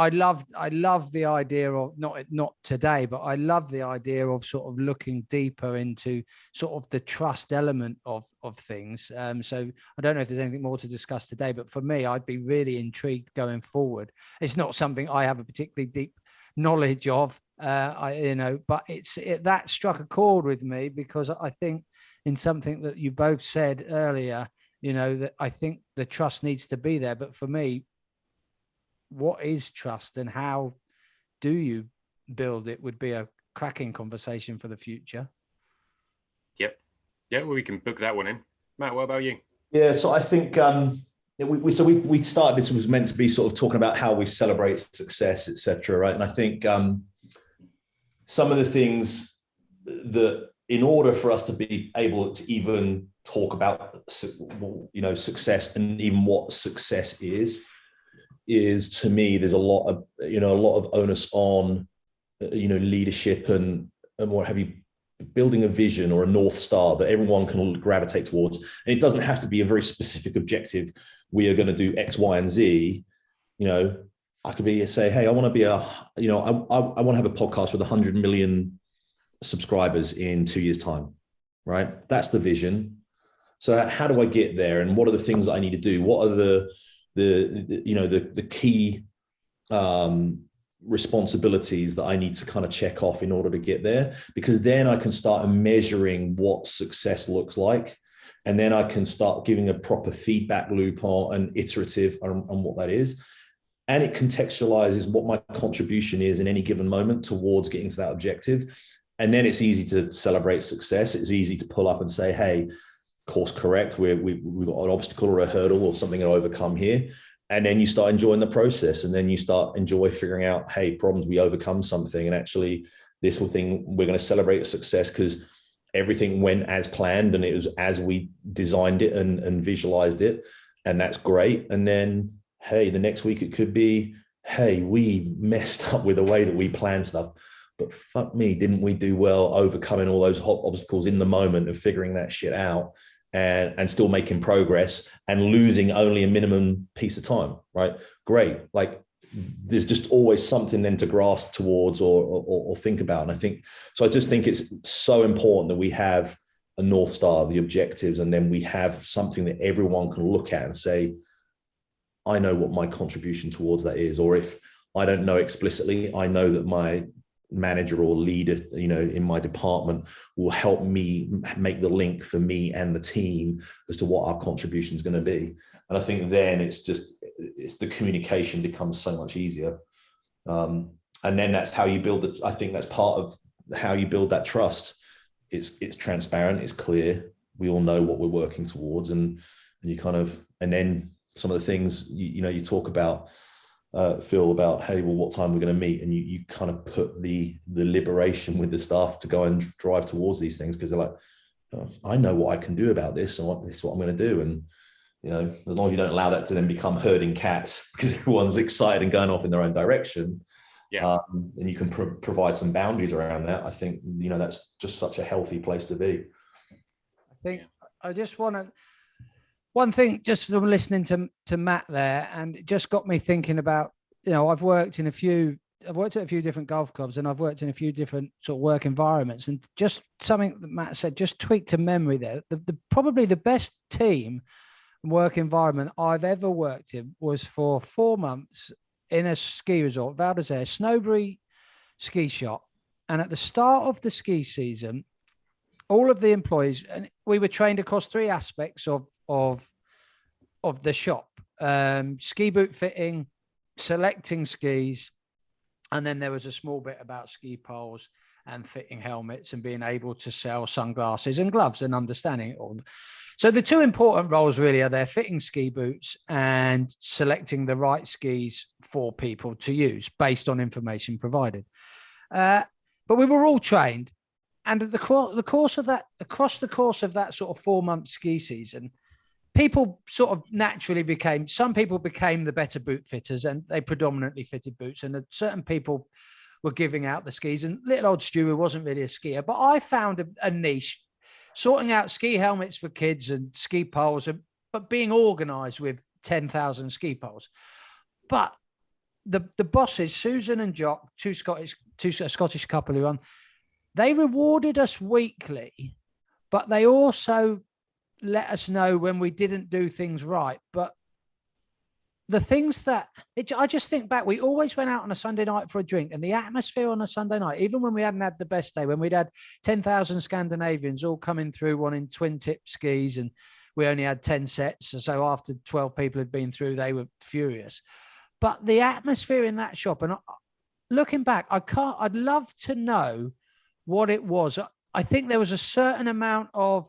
love the idea of not today, but I love the idea of sort of looking deeper into sort of the trust element of things. So I don't know if there's anything more to discuss today, but for me, I'd be really intrigued going forward. It's not something I have a particularly deep knowledge of, but that struck a chord with me, because I think in something that you both said earlier, you know, that I think the trust needs to be there. But for me, what is trust and how do you build it would be a cracking conversation for the future. Yep. Yeah, well, we can book that one in. Matt, what about you? Yeah, so I think we started, this was meant to be sort of talking about how we celebrate success, etc., right? And I think some of the things that, in order for us to be able to even talk about, you know, success and even what success is to me, there's a lot of onus on, you know, leadership and what have you, building a vision or a North Star that everyone can gravitate towards. And it doesn't have to be a very specific objective. We are going to do X, Y, and Z. You know, I could say, hey, I want to be I want to have a podcast with 100 million subscribers in 2 years' time, right? That's the vision. So how do I get there? And what are the things that I need to do? What are the key responsibilities that I need to kind of check off in order to get there? Because then I can start measuring what success looks like. And then I can start giving a proper feedback loop on and iterative on what that is. And it contextualizes what my contribution is in any given moment towards getting to that objective. And then it's easy to celebrate success. It's easy to pull up and say, hey, course correct, we've got an obstacle or a hurdle or something to overcome here. And then you start enjoying the process, and then you start enjoy figuring out, hey, problems, we overcome something. And actually this whole thing, we're going to celebrate a success because everything went as planned and it was as we designed it and visualized it. And that's great. And then, hey, the next week it could be, hey, we messed up with the way that we planned stuff, but fuck me, didn't we do well overcoming all those hot obstacles in the moment and figuring that shit out and still making progress and losing only a minimum piece of time, right? Great. Like, there's just always something then to grasp towards or think about. And I just think it's so important that we have a North Star, the objectives, and then we have something that everyone can look at and say, I know what my contribution towards that is. Or if I don't know explicitly, I know that my manager or leader, you know, in my department will help me make the link for me and the team as to what our contribution is going to be. And I think then it's the communication becomes so much easier. And then that's how you build I think that's part of how you build that trust. It's transparent, it's clear. We all know what we're working towards, and you kind of, and then some of the things you talk about, Phil, about, hey, well, what time we're going to meet, and you kind of put the liberation with the staff to go and drive towards these things, because they're like, oh, I know what I can do about this, and this is what I'm going to do. And you know, as long as you don't allow that to then become herding cats because everyone's excited and going off in their own direction, and you can provide some boundaries around that, I think, you know, that's just such a healthy place to be. I think I just want to, one thing, just from listening to Matt there, and it just got me thinking about, I've worked at a few different golf clubs, and I've worked in a few different sort of work environments, and just something that Matt said just tweaked to memory there. Probably the best team and work environment I've ever worked in was for 4 months in a ski resort, Val d'Isere, Snowbury ski shop. And at the start of the ski season, all of the employees, and we were trained across 3 aspects of the shop: ski boot fitting, selecting skis, and then there was a small bit about ski poles and fitting helmets and being able to sell sunglasses and gloves and understanding it all. So the 2 important roles really are there: fitting ski boots and selecting the right skis for people to use based on information provided. But we were all trained. And across the course of that sort of 4-month ski season, people sort of naturally some people became the better boot fitters, and they predominantly fitted boots. And certain people were giving out the skis, and little old Stewie wasn't really a skier, but I found a niche sorting out ski helmets for kids and ski poles, but being organized with 10,000 ski poles. But the bosses, Susan and Jock, two Scottish couple who run, they rewarded us weekly, but they also let us know when we didn't do things right. But the things I just think back, we always went out on a Sunday night for a drink, and the atmosphere on a Sunday night, even when we hadn't had the best day, when we'd had 10,000 Scandinavians all coming through wanting twin tip skis, and we only had 10 sets. So after 12 people had been through, they were furious. But the atmosphere in that shop, and looking back, I'd love to know what it was. I think there was a certain amount of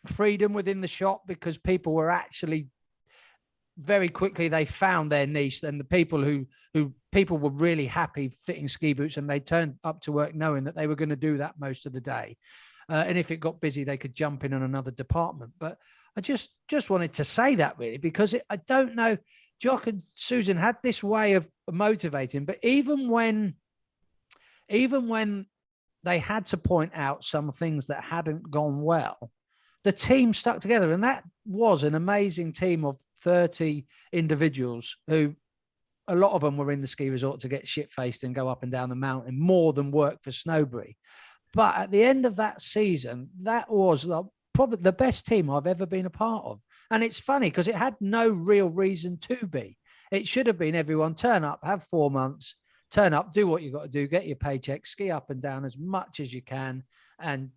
freedom within the shop because people were actually very quickly, they found their niche, and the people who people were really happy fitting ski boots, and they turned up to work knowing that they were going to do that most of the day. And if it got busy, they could jump in on another department. But I just wanted to say that really, because I don't know, Jock and Susan had this way of motivating, but even when they had to point out some things that hadn't gone well, the team stuck together. And that was an amazing team of 30 individuals who, a lot of them were in the ski resort to get shit-faced and go up and down the mountain more than work for Snowbury. But at the end of that season, that was probably the best team I've ever been a part of. And it's funny because it had no real reason to be. It should have been everyone turn up, have 4 months, turn up, do what you got to do, get your paycheck, ski up and down as much as you can, and,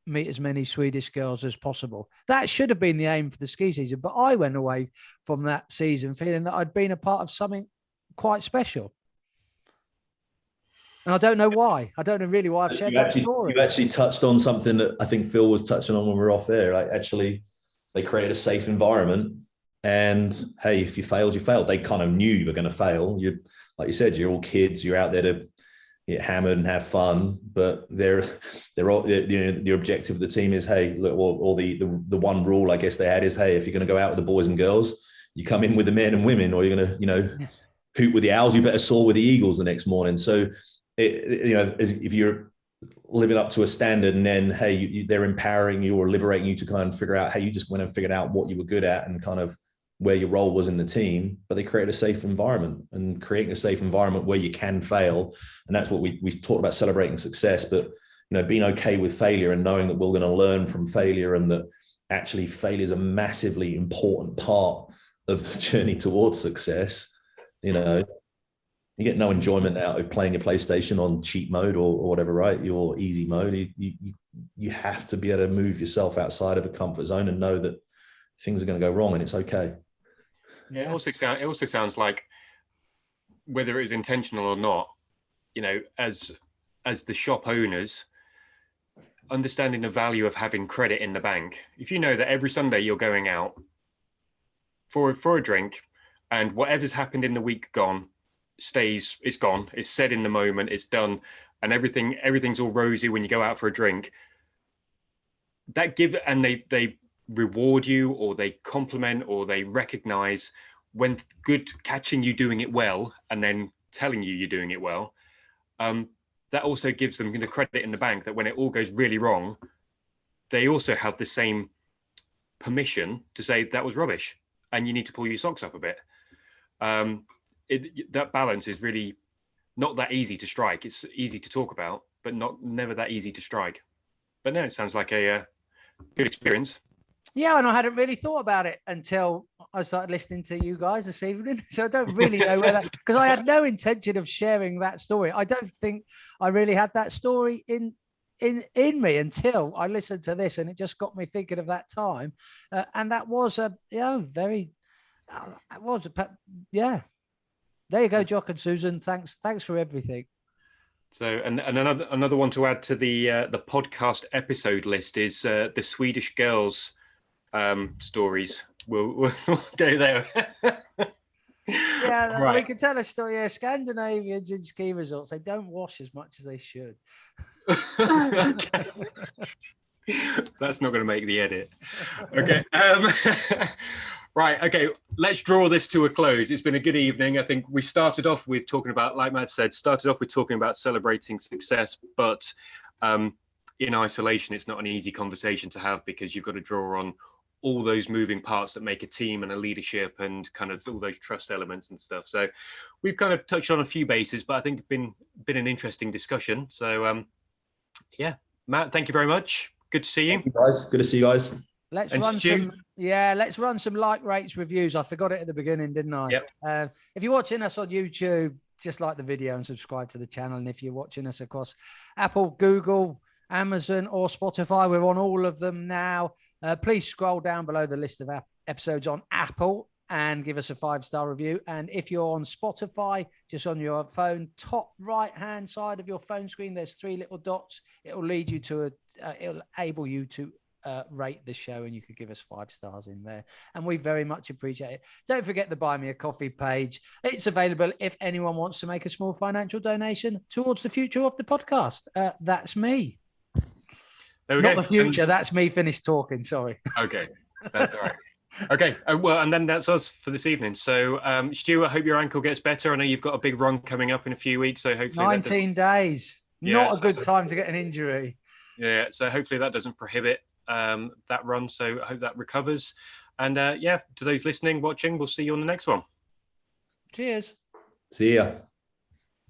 meet as many Swedish girls as possible. That should have been the aim for the ski season. But I went away from that season feeling that I'd been a part of something quite special. And I don't know why. I don't know really why I've shared that story. You actually touched on something that I think Phil was touching on when we were off there. Like, actually, they created a safe environment. And hey, if you failed, you failed. They kind of knew you were going to fail. Like you said, you're all kids. You're out there to get hammered and have fun. But they're all, the objective of the team is, hey, look, or the one rule I guess they had is, hey, if you're going to go out with the boys and girls, you come in with the men and women, or you're going to, hoot with the owls, you better soar with the eagles the next morning. So, if you're living up to a standard, and then, hey, they're empowering you or liberating you to kind of figure out how you just went and figured out what you were good at and kind of where your role was in the team. But they create a safe environment, and creating a safe environment where you can fail. And that's what we talked about, celebrating success, but, being okay with failure and knowing that we're going to learn from failure, and that actually failure is a massively important part of the journey towards success. You get no enjoyment out of playing your PlayStation on cheat mode or whatever, right? Your easy mode. You have to be able to move yourself outside of a comfort zone and know that things are going to go wrong, and it's okay. Yeah, it also sounds like, whether it is intentional or not, as the shop owners, understanding the value of having credit in the bank. If you know that every Sunday you're going out for a drink, and whatever's happened in the week gone, it's gone, it's said in the moment, it's done, and everything's all rosy when you go out for a drink. And they reward you, or they compliment, or they recognize when good, catching you doing it well and then telling you you're doing it well. That also gives them the credit in the bank that when it all goes really wrong, they also have the same permission to say that was rubbish and you need to pull your socks up a bit. That balance is really not that easy to strike. It's easy to talk about, but never that easy to strike. But no, it sounds like a good experience. Yeah, and I hadn't really thought about it until I started listening to you guys this evening. So I don't really know where that, because I had no intention of sharing that story. I don't think I really had that story in me until I listened to this, and it just got me thinking of that time. And that was yeah. There you go, Jock and Susan. Thanks for everything. So, and another one to add to the podcast episode list is the Swedish girls stories. We'll go there. Yeah, right. We can tell a story. Yeah, Scandinavians in ski resorts, they don't wash as much as they should. That's not going to make the edit. Okay. Right. Okay. Let's draw this to a close. It's been a good evening. I think we started off with talking about, like Matt said, talking about celebrating success, but in isolation, it's not an easy conversation to have because you've got to draw on all those moving parts that make a team and a leadership and kind of all those trust elements and stuff. So we've kind of touched on a few bases, but I think it's been an interesting discussion. So yeah, Matt, thank you very much. Good to see you. Thank you guys. Good to see you guys. Let's run some like, rates, reviews. I forgot it at the beginning, didn't I? Yep. If you're watching us on YouTube, just like the video and subscribe to the channel. And if you're watching us across Apple, Google, Amazon, or Spotify, we're on all of them now. Please scroll down below the list of episodes on Apple and give us a 5-star review. And if you're on Spotify, just on your phone, top right-hand side of your phone screen, there's 3 little dots. It'll lead you to it'll enable you to rate the show, and you could give us 5 stars in there, and we very much appreciate it. Don't forget the Buy Me a Coffee page. It's available if anyone wants to make a small financial donation towards the future of the podcast. That's me. There we Not go. the future. That's me finished talking. Sorry. Okay, that's all right. Okay, well, and then that's us for this evening. So, Stu, I hope your ankle gets better. I know you've got a big run coming up in a few weeks, so hopefully 19 days. Not a good time to get an injury. Yeah, so hopefully that doesn't prohibit that run. So I hope that recovers. And yeah, to those listening, watching, we'll see you on the next one. Cheers. See ya.